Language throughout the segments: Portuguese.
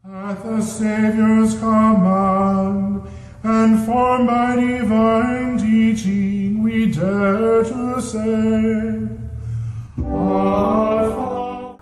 At the Savior's command, and formed by divine teaching, we dare to say,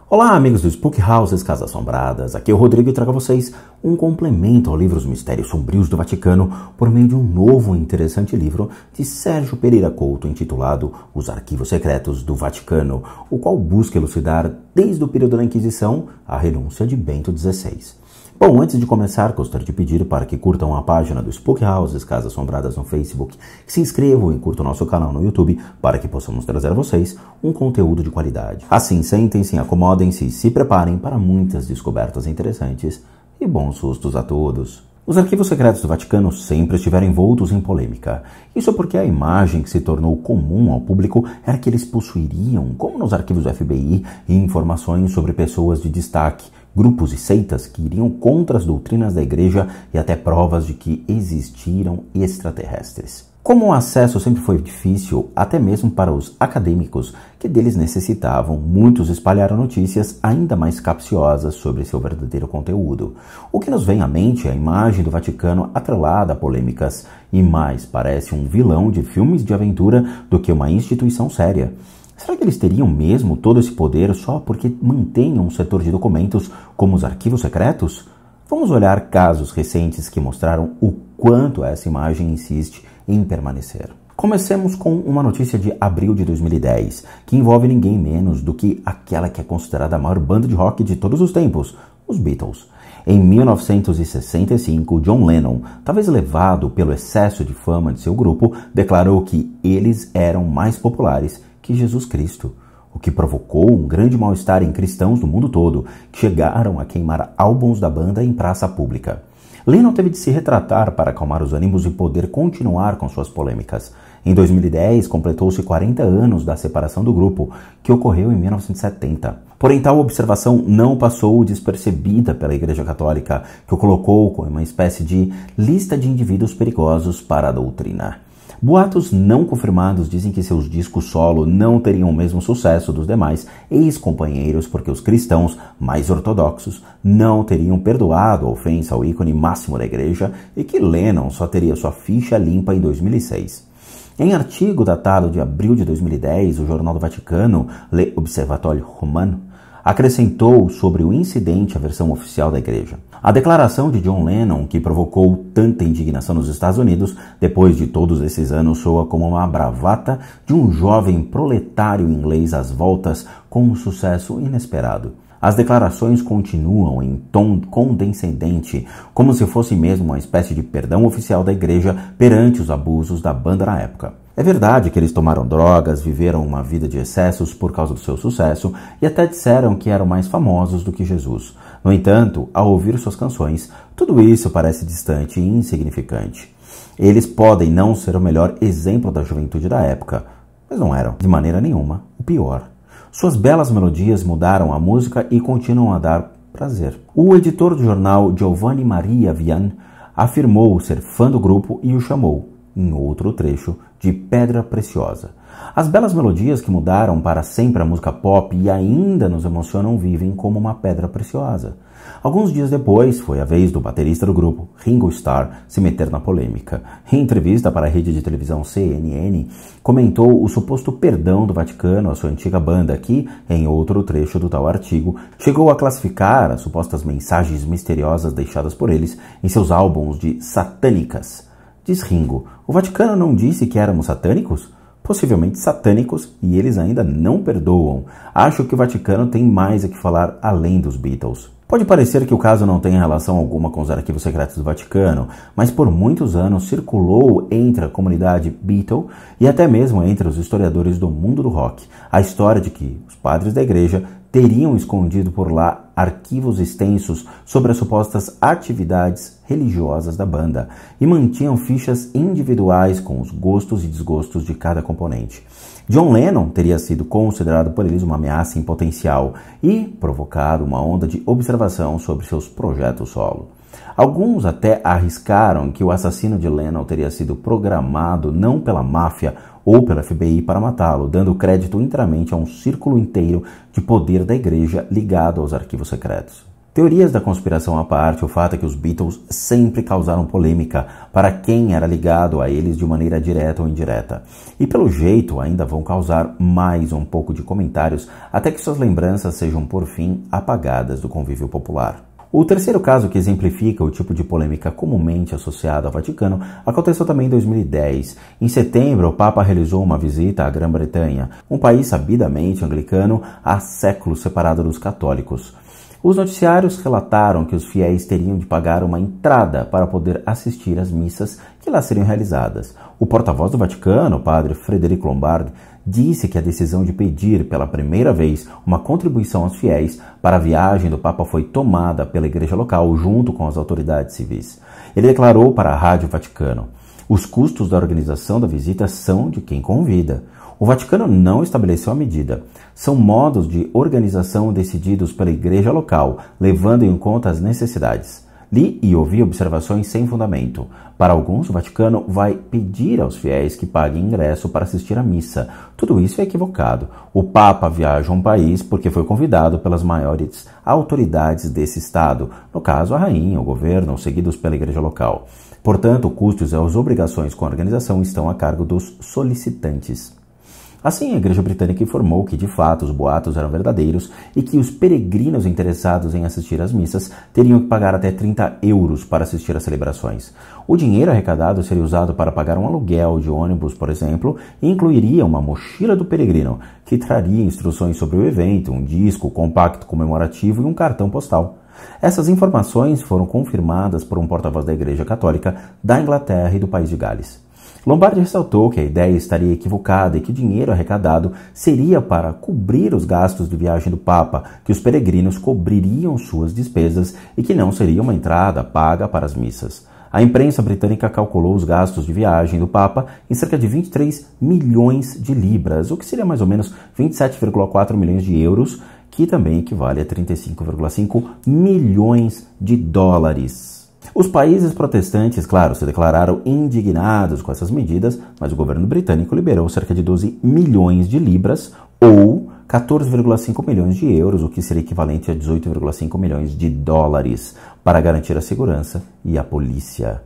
Olá, amigos do Spook Houses, Casas Assombradas. Aqui é o Rodrigo e trago a vocês um complemento ao livro Os Mistérios Sombrios do Vaticano por meio de um novo e interessante livro de Sérgio Pereira Couto intitulado Os Arquivos Secretos do Vaticano, o qual busca elucidar desde o período da Inquisição a renúncia de Bento XVI. Bom, antes de começar, gostaria de pedir para que curtam a página do Spook Houses, Casas Assombradas no Facebook, que se inscrevam e curtam o nosso canal no YouTube para que possamos trazer a vocês um conteúdo de qualidade. Assim, sentem-se, acomodem-se e se preparem para muitas descobertas interessantes e bons sustos a todos. Os arquivos secretos do Vaticano sempre estiveram envoltos em polêmica. Isso porque a imagem que se tornou comum ao público era que eles possuiriam, como nos arquivos do FBI, informações sobre pessoas de destaque, grupos e seitas que iriam contra as doutrinas da igreja e até provas de que existiram extraterrestres. Como o acesso sempre foi difícil, até mesmo para os acadêmicos que deles necessitavam, muitos espalharam notícias ainda mais capciosas sobre seu verdadeiro conteúdo. O que nos vem à mente é a imagem do Vaticano atrelada a polêmicas e mais parece um vilão de filmes de aventura do que uma instituição séria. Será que eles teriam mesmo todo esse poder só porque mantenham um setor de documentos como os arquivos secretos? Vamos olhar casos recentes que mostraram o quanto essa imagem insiste em permanecer. Comecemos com uma notícia de abril de 2010, que envolve ninguém menos do que aquela que é considerada a maior banda de rock de todos os tempos, os Beatles. Em 1965, John Lennon, talvez levado pelo excesso de fama de seu grupo, declarou que eles eram mais populares que Jesus Cristo, o que provocou um grande mal-estar em cristãos do mundo todo, que chegaram a queimar álbuns da banda em praça pública. Lennon teve de se retratar para acalmar os ânimos e poder continuar com suas polêmicas. Em 2010, completou-se 40 anos da separação do grupo, que ocorreu em 1970. Porém, tal observação não passou despercebida pela Igreja Católica, que o colocou como uma espécie de lista de indivíduos perigosos para a doutrina. Boatos não confirmados dizem que seus discos solo não teriam o mesmo sucesso dos demais ex-companheiros porque os cristãos mais ortodoxos não teriam perdoado a ofensa ao ícone máximo da igreja e que Lennon só teria sua ficha limpa em 2006. Em artigo datado de abril de 2010, o Jornal do Vaticano, Le Observatoire Romano, acrescentou sobre o incidente a versão oficial da igreja. A declaração de John Lennon, que provocou tanta indignação nos Estados Unidos, depois de todos esses anos, soa como uma bravata de um jovem proletário inglês às voltas com um sucesso inesperado. As declarações continuam em tom condescendente, como se fosse mesmo uma espécie de perdão oficial da igreja perante os abusos da banda na época. É verdade que eles tomaram drogas, viveram uma vida de excessos por causa do seu sucesso e até disseram que eram mais famosos do que Jesus. No entanto, ao ouvir suas canções, tudo isso parece distante e insignificante. Eles podem não ser o melhor exemplo da juventude da época, mas não eram, de maneira nenhuma, o pior. Suas belas melodias mudaram a música e continuam a dar prazer. O editor do jornal Giovanni Maria Vian afirmou ser fã do grupo e o chamou, em outro trecho, de pedra preciosa. As belas melodias que mudaram para sempre a música pop e ainda nos emocionam vivem como uma pedra preciosa. Alguns dias depois, foi a vez do baterista do grupo, Ringo Starr, se meter na polêmica. Em entrevista para a rede de televisão CNN, comentou o suposto perdão do Vaticano à sua antiga banda que, em outro trecho do tal artigo, chegou a classificar as supostas mensagens misteriosas deixadas por eles em seus álbuns de satânicas. Diz Ringo, o Vaticano não disse que éramos satânicos? Possivelmente satânicos, e eles ainda não perdoam. Acho que o Vaticano tem mais a que falar além dos Beatles. Pode parecer que o caso não tenha relação alguma com os arquivos secretos do Vaticano, mas por muitos anos circulou entre a comunidade Beatle e até mesmo entre os historiadores do mundo do rock a história de que os padres da igreja teriam escondido por lá arquivos extensos sobre as supostas atividades religiosas da banda e mantinham fichas individuais com os gostos e desgostos de cada componente. John Lennon teria sido considerado por eles uma ameaça em potencial e provocado uma onda de observação sobre seus projetos solo. Alguns até arriscaram que o assassino de Lennon teria sido programado não pela máfia ou pela FBI para matá-lo, dando crédito inteiramente a um círculo inteiro de poder da igreja ligado aos arquivos secretos. Teorias da conspiração à parte, o fato é que os Beatles sempre causaram polêmica para quem era ligado a eles de maneira direta ou indireta. E pelo jeito ainda vão causar mais um pouco de comentários até que suas lembranças sejam por fim apagadas do convívio popular. O terceiro caso que exemplifica o tipo de polêmica comumente associada ao Vaticano aconteceu também em 2010. Em setembro, o Papa realizou uma visita à Grã-Bretanha, um país sabidamente anglicano há séculos separado dos católicos. Os noticiários relataram que os fiéis teriam de pagar uma entrada para poder assistir às missas que lá seriam realizadas. O porta-voz do Vaticano, o padre Frederico Lombardi, disse que a decisão de pedir pela primeira vez uma contribuição aos fiéis para a viagem do Papa foi tomada pela igreja local junto com as autoridades civis. Ele declarou para a Rádio Vaticano: os custos da organização da visita são de quem convida. O Vaticano não estabeleceu a medida. São modos de organização decididos pela igreja local, levando em conta as necessidades. Li e ouvi observações sem fundamento. Para alguns, o Vaticano vai pedir aos fiéis que paguem ingresso para assistir à missa. Tudo isso é equivocado. O Papa viaja a um país porque foi convidado pelas maiores autoridades desse Estado, no caso a rainha, o governo, seguidos pela igreja local. Portanto, custos e as obrigações com a organização estão a cargo dos solicitantes. Assim, a Igreja Britânica informou que, de fato, os boatos eram verdadeiros e que os peregrinos interessados em assistir às missas teriam que pagar até 30 euros para assistir às celebrações. O dinheiro arrecadado seria usado para pagar um aluguel de ônibus, por exemplo, e incluiria uma mochila do peregrino, que traria instruções sobre o evento, um disco compacto comemorativo e um cartão postal. Essas informações foram confirmadas por um porta-voz da Igreja Católica da Inglaterra e do País de Gales. Lombardi ressaltou que a ideia estaria equivocada e que o dinheiro arrecadado seria para cobrir os gastos de viagem do Papa, que os peregrinos cobririam suas despesas e que não seria uma entrada paga para as missas. A imprensa britânica calculou os gastos de viagem do Papa em cerca de 23 milhões de libras, o que seria mais ou menos 27,4 milhões de euros, que também equivale a 35,5 milhões de dólares. Os países protestantes, claro, se declararam indignados com essas medidas, mas o governo britânico liberou cerca de 12 milhões de libras, ou 14,5 milhões de euros, o que seria equivalente a 18,5 milhões de dólares, para garantir a segurança e a polícia.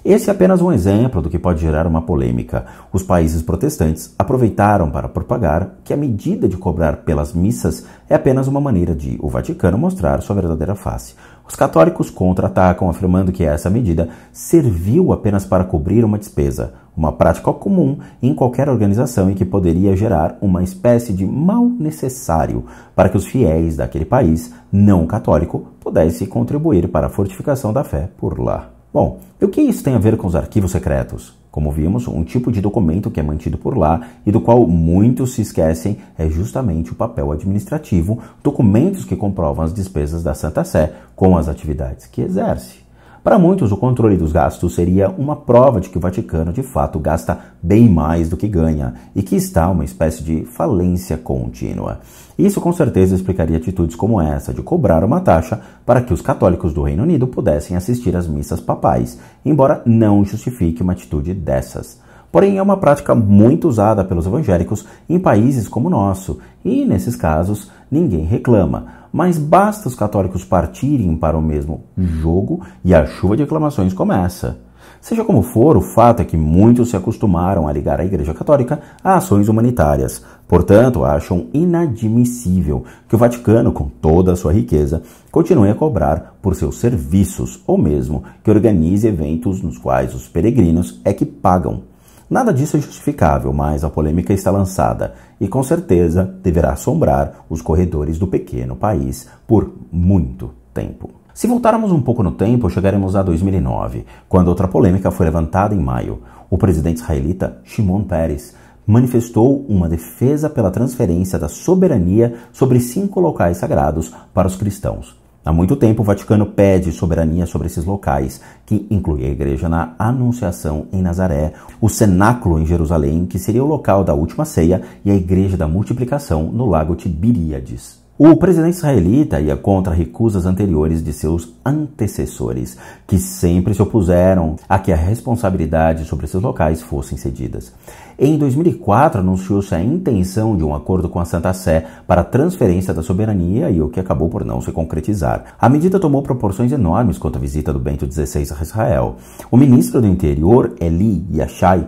Esse é apenas um exemplo do que pode gerar uma polêmica. Os países protestantes aproveitaram para propagar que a medida de cobrar pelas missas é apenas uma maneira de o Vaticano mostrar sua verdadeira face. Os católicos contra-atacam, afirmando que essa medida serviu apenas para cobrir uma despesa, uma prática comum em qualquer organização e que poderia gerar uma espécie de mal necessário para que os fiéis daquele país não católico pudessem contribuir para a fortificação da fé por lá. Bom, e o que isso tem a ver com os arquivos secretos? Como vimos, um tipo de documento que é mantido por lá e do qual muitos se esquecem é justamente o papel administrativo, documentos que comprovam as despesas da Santa Sé com as atividades que exerce. Para muitos, o controle dos gastos seria uma prova de que o Vaticano, de fato, gasta bem mais do que ganha e que está uma espécie de falência contínua. Isso, com certeza, explicaria atitudes como essa de cobrar uma taxa para que os católicos do Reino Unido pudessem assistir às missas papais, embora não justifique uma atitude dessas. Porém, é uma prática muito usada pelos evangélicos em países como o nosso, e, nesses casos, ninguém reclama. Mas basta os católicos partirem para o mesmo jogo e a chuva de reclamações começa. Seja como for, o fato é que muitos se acostumaram a ligar a Igreja Católica a ações humanitárias. Portanto, acham inadmissível que o Vaticano, com toda a sua riqueza, continue a cobrar por seus serviços, ou mesmo que organize eventos nos quais os peregrinos é que pagam. Nada disso é justificável, mas a polêmica está lançada e com certeza deverá assombrar os corredores do pequeno país por muito tempo. Se voltarmos um pouco no tempo, chegaremos a 2009, quando outra polêmica foi levantada em maio. O presidente israelita Shimon Peres manifestou uma defesa pela transferência da soberania sobre 5 locais sagrados para os cristãos. Há muito tempo, o Vaticano pede soberania sobre esses locais, que inclui a igreja na Anunciação em Nazaré, o cenáculo em Jerusalém, que seria o local da Última Ceia, e a igreja da Multiplicação no Lago Tiberíades. O presidente israelita ia contra recusas anteriores de seus antecessores, que sempre se opuseram a que a responsabilidade sobre esses locais fossem cedidas. Em 2004, anunciou-se a intenção de um acordo com a Santa Sé para a transferência da soberania e o que acabou por não se concretizar. A medida tomou proporções enormes quanto à visita do Bento XVI a Israel. O ministro do Interior, Eli Yashai,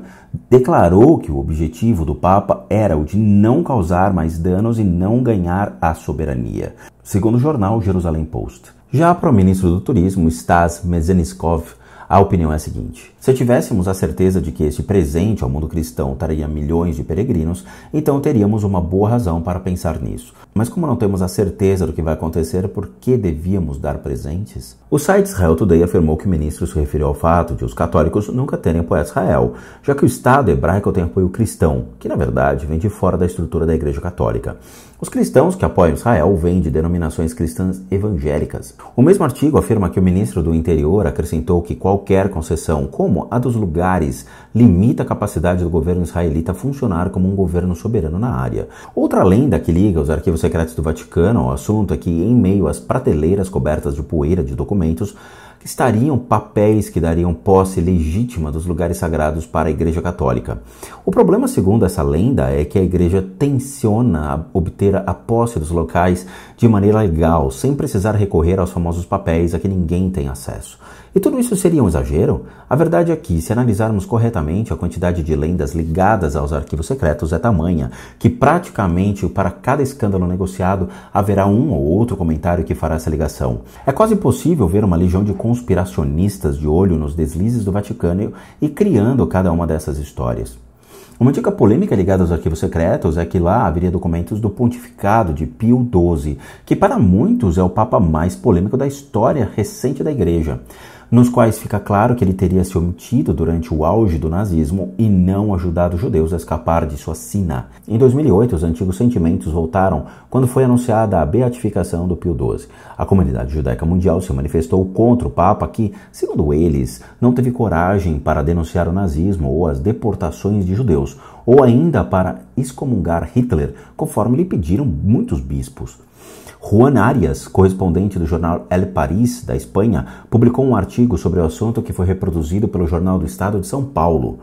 declarou que o objetivo do Papa era o de não causar mais danos e não ganhar a soberania, segundo o jornal Jerusalem Post. Já para o ministro do Turismo, Stas Mezeniskov, a opinião é a seguinte: se tivéssemos a certeza de que este presente ao mundo cristão traria milhões de peregrinos, então teríamos uma boa razão para pensar nisso. Mas como não temos a certeza do que vai acontecer, por que devíamos dar presentes? O site Israel Today afirmou que o ministro se referiu ao fato de os católicos nunca terem apoiado Israel, já que o Estado hebraico tem apoio cristão, que na verdade vem de fora da estrutura da Igreja Católica. Os cristãos que apoiam Israel vêm de denominações cristãs evangélicas. O mesmo artigo afirma que o ministro do Interior acrescentou que qualquer concessão, como a dos lugares, limita a capacidade do governo israelita a funcionar como um governo soberano na área. Outra lenda que liga os arquivos secretos do Vaticano ao assunto é que, em meio às prateleiras cobertas de poeira de documentos, estariam papéis que dariam posse legítima dos lugares sagrados para a Igreja Católica. O problema, segundo essa lenda, é que a Igreja tenciona obter a posse dos locais de maneira legal, sem precisar recorrer aos famosos papéis a que ninguém tem acesso. E tudo isso seria um exagero? A verdade é que, se analisarmos corretamente, a quantidade de lendas ligadas aos arquivos secretos é tamanha que praticamente para cada escândalo negociado haverá um ou outro comentário que fará essa ligação. É quase impossível ver uma legião de conspiracionistas de olho nos deslizes do Vaticano e criando cada uma dessas histórias. Uma dica polêmica ligada aos arquivos secretos é que lá haveria documentos do pontificado de Pio XII, que para muitos é o papa mais polêmico da história recente da Igreja, nos quais fica claro que ele teria se omitido durante o auge do nazismo e não ajudado os judeus a escapar de sua sina. Em 2008, os antigos sentimentos voltaram quando foi anunciada a beatificação do Pio XII. A comunidade judaica mundial se manifestou contra o Papa que, segundo eles, não teve coragem para denunciar o nazismo ou as deportações de judeus, ou ainda para excomungar Hitler, conforme lhe pediram muitos bispos. Juan Arias, correspondente do jornal El País, da Espanha, publicou um artigo sobre o assunto que foi reproduzido pelo Jornal do Estado de São Paulo.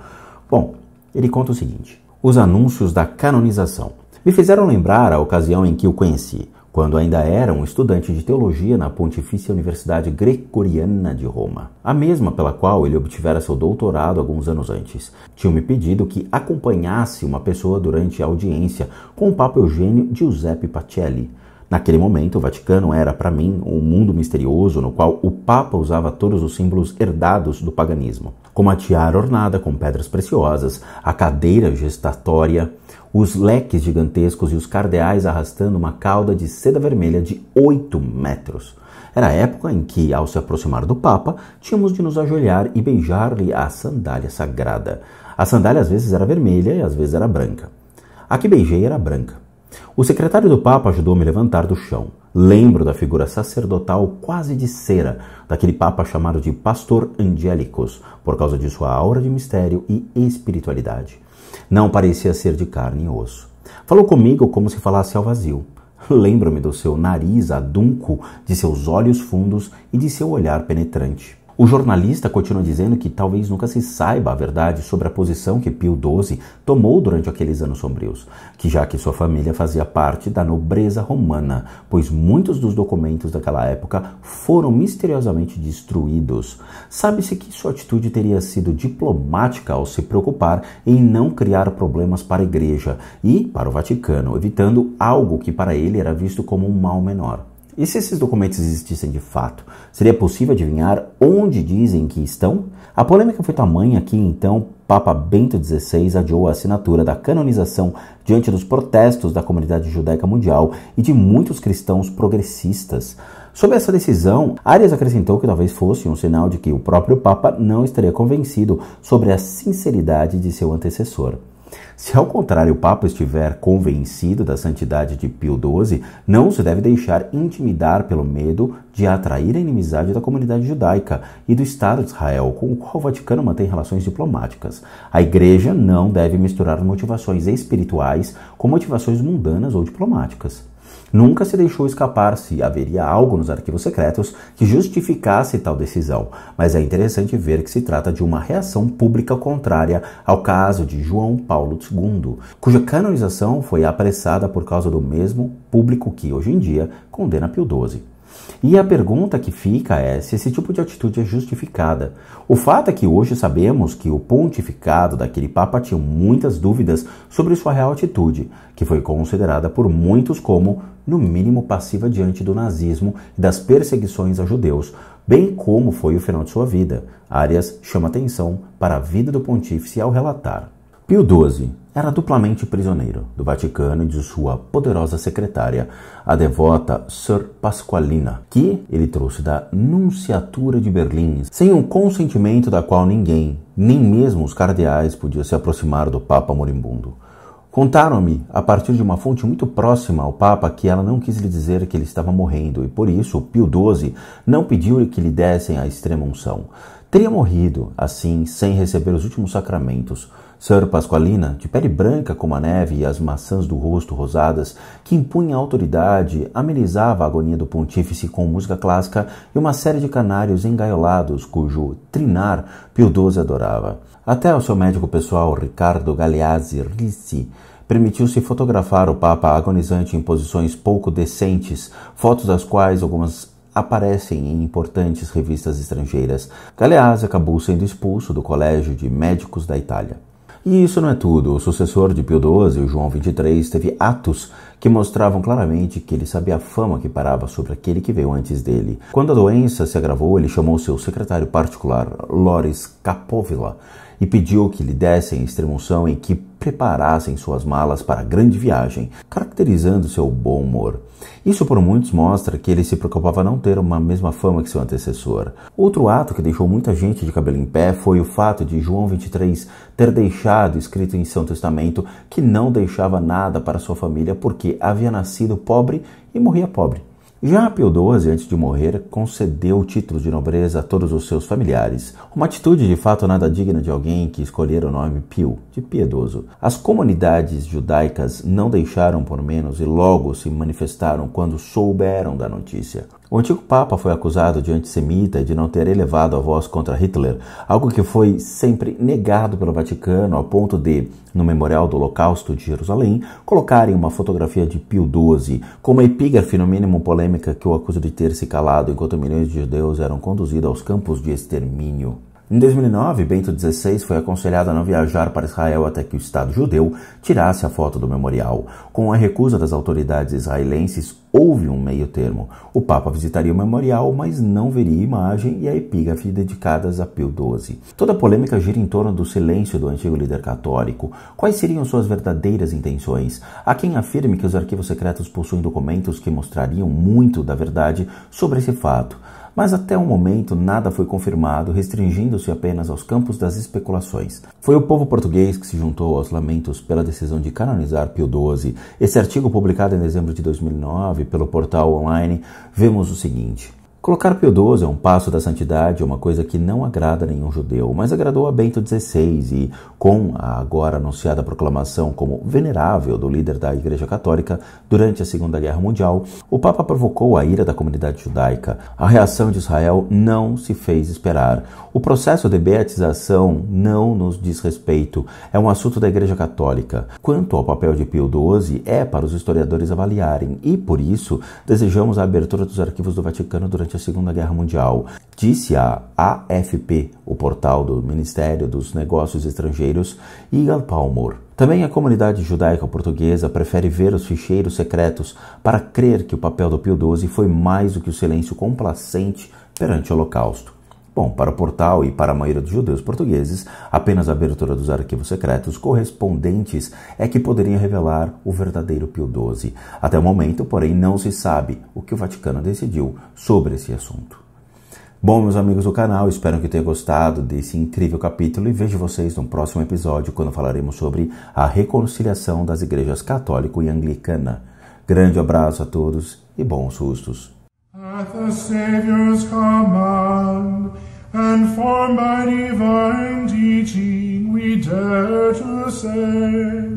Bom, ele conta o seguinte: os anúncios da canonização me fizeram lembrar a ocasião em que o conheci, quando ainda era um estudante de teologia na Pontifícia Universidade Gregoriana de Roma, a mesma pela qual ele obtivera seu doutorado alguns anos antes. Tinham-me pedido que acompanhasse uma pessoa durante a audiência com o Papa Eugênio Giuseppe Pacelli. Naquele momento, o Vaticano era, para mim, um mundo misterioso no qual o Papa usava todos os símbolos herdados do paganismo, como a tiara ornada com pedras preciosas, a cadeira gestatória, os leques gigantescos e os cardeais arrastando uma cauda de seda vermelha de 8 metros. Era a época em que, ao se aproximar do Papa, tínhamos de nos ajoelhar e beijar-lhe a sandália sagrada. A sandália às vezes era vermelha e às vezes era branca. A que beijei era branca. O secretário do Papa ajudou a me levantar do chão. Lembro da figura sacerdotal quase de cera, daquele Papa chamado de Pastor Angelicus, por causa de sua aura de mistério e espiritualidade. Não parecia ser de carne e osso. Falou comigo como se falasse ao vazio. Lembro-me do seu nariz adunco, de seus olhos fundos e de seu olhar penetrante. O jornalista continua dizendo que talvez nunca se saiba a verdade sobre a posição que Pio XII tomou durante aqueles anos sombrios, já que sua família fazia parte da nobreza romana, pois muitos dos documentos daquela época foram misteriosamente destruídos. Sabe-se que sua atitude teria sido diplomática ao se preocupar em não criar problemas para a Igreja e para o Vaticano, evitando algo que para ele era visto como um mal menor. E se esses documentos existissem de fato, seria possível adivinhar onde dizem que estão? A polêmica foi tamanha que, então, Papa Bento XVI adiou a assinatura da canonização diante dos protestos da comunidade judaica mundial e de muitos cristãos progressistas. Sob essa decisão, Arias acrescentou que talvez fosse um sinal de que o próprio Papa não estaria convencido sobre a sinceridade de seu antecessor. Se ao contrário o Papa estiver convencido da santidade de Pio XII, não se deve deixar intimidar pelo medo de atrair a inimizade da comunidade judaica e do Estado de Israel, com o qual o Vaticano mantém relações diplomáticas. A Igreja não deve misturar motivações espirituais com motivações mundanas ou diplomáticas. Nunca se deixou escapar se haveria algo nos arquivos secretos que justificasse tal decisão, mas é interessante ver que se trata de uma reação pública contrária ao caso de João Paulo II, cuja canonização foi apressada por causa do mesmo público que, hoje em dia, condena Pio XII. E a pergunta que fica é se esse tipo de atitude é justificada. O fato é que hoje sabemos que o pontificado daquele Papa tinha muitas dúvidas sobre sua real atitude, que foi considerada por muitos como, no mínimo, passiva diante do nazismo e das perseguições a judeus, bem como foi o final de sua vida. Arias chama atenção para a vida do pontífice ao relatar. Pio XII era duplamente prisioneiro do Vaticano e de sua poderosa secretária, a devota Sor Pasqualina, que ele trouxe da Nunciatura de Berlim, sem um consentimento da qual ninguém, nem mesmo os cardeais, podia se aproximar do Papa moribundo. Contaram-me, a partir de uma fonte muito próxima ao Papa, que ela não quis lhe dizer que ele estava morrendo, e por isso Pio XII não pediu que lhe dessem a extrema unção. Teria morrido, assim, sem receber os últimos sacramentos. Sor Pasqualina, de pele branca como a neve e as maçãs do rosto rosadas, que impunha autoridade, amenizava a agonia do pontífice com música clássica e uma série de canários engaiolados, cujo trinar Pio XII adorava. Até o seu médico pessoal, Riccardo Galeazzi Ricci, permitiu-se fotografar o Papa agonizante em posições pouco decentes, fotos das quais algumas aparecem em importantes revistas estrangeiras. Galeazzi acabou sendo expulso do Colégio de Médicos da Itália. E isso não é tudo. O sucessor de Pio XII, o João XXIII, teve atos que mostravam claramente que ele sabia a fama que parava sobre aquele que veio antes dele. Quando a doença se agravou, ele chamou seu secretário particular, Loris Capovilla, e pediu que lhe dessem extrema-unção e que preparassem suas malas para a grande viagem, caracterizando seu bom humor. Isso por muitos mostra que ele se preocupava não ter uma mesma fama que seu antecessor. Outro ato que deixou muita gente de cabelo em pé foi o fato de João XXIII ter deixado escrito em seu testamento que não deixava nada para sua família porque havia nascido pobre e morria pobre. Já Pio XII, antes de morrer, concedeu o título de nobreza a todos os seus familiares, uma atitude de fato nada digna de alguém que escolhera o nome Pio, de piedoso. As comunidades judaicas não deixaram por menos e logo se manifestaram quando souberam da notícia. O antigo Papa foi acusado de antissemita e de não ter elevado a voz contra Hitler, algo que foi sempre negado pelo Vaticano, ao ponto de, no Memorial do Holocausto de Jerusalém, colocarem uma fotografia de Pio XII, com uma epígrafe no mínimo polêmica que o acusa de ter se calado enquanto milhões de judeus eram conduzidos aos campos de extermínio. Em 2009, Bento XVI foi aconselhado a não viajar para Israel até que o Estado judeu tirasse a foto do memorial. Com a recusa das autoridades israelenses, houve um meio termo. O Papa visitaria o memorial, mas não veria a imagem e a epígrafe dedicadas a Pio XII. Toda a polêmica gira em torno do silêncio do antigo líder católico. Quais seriam suas verdadeiras intenções? Há quem afirme que os arquivos secretos possuem documentos que mostrariam muito da verdade sobre esse fato. Mas até o momento nada foi confirmado, restringindo-se apenas aos campos das especulações. Foi o povo português que se juntou aos lamentos pela decisão de canonizar Pio XII. Esse artigo, publicado em dezembro de 2009 pelo portal online, vemos o seguinte: colocar Pio XII é um passo da santidade, é uma coisa que não agrada a nenhum judeu, mas agradou a Bento XVI e, com a agora anunciada proclamação como venerável do líder da Igreja Católica durante a Segunda Guerra Mundial, o Papa provocou a ira da comunidade judaica. A reação de Israel não se fez esperar. O processo de beatização não nos diz respeito, é um assunto da Igreja Católica. Quanto ao papel de Pio XII, é para os historiadores avaliarem e, por isso, desejamos a abertura dos arquivos do Vaticano durante a Segunda Guerra Mundial, disse a AFP, o portal do Ministério dos Negócios Estrangeiros, Igal Palmor. Também a comunidade judaica portuguesa prefere ver os ficheiros secretos para crer que o papel do Pio XII foi mais do que o silêncio complacente perante o Holocausto. Bom, para o portal e para a maioria dos judeus portugueses, apenas a abertura dos arquivos secretos correspondentes é que poderia revelar o verdadeiro Pio XII. Até o momento, porém, não se sabe o que o Vaticano decidiu sobre esse assunto. Bom, meus amigos do canal, espero que tenham gostado desse incrível capítulo e vejo vocês no próximo episódio, quando falaremos sobre a reconciliação das igrejas católica e anglicana. Grande abraço a todos e bons sustos. At the Saviour's command, and formed by divine teaching, we dare to say,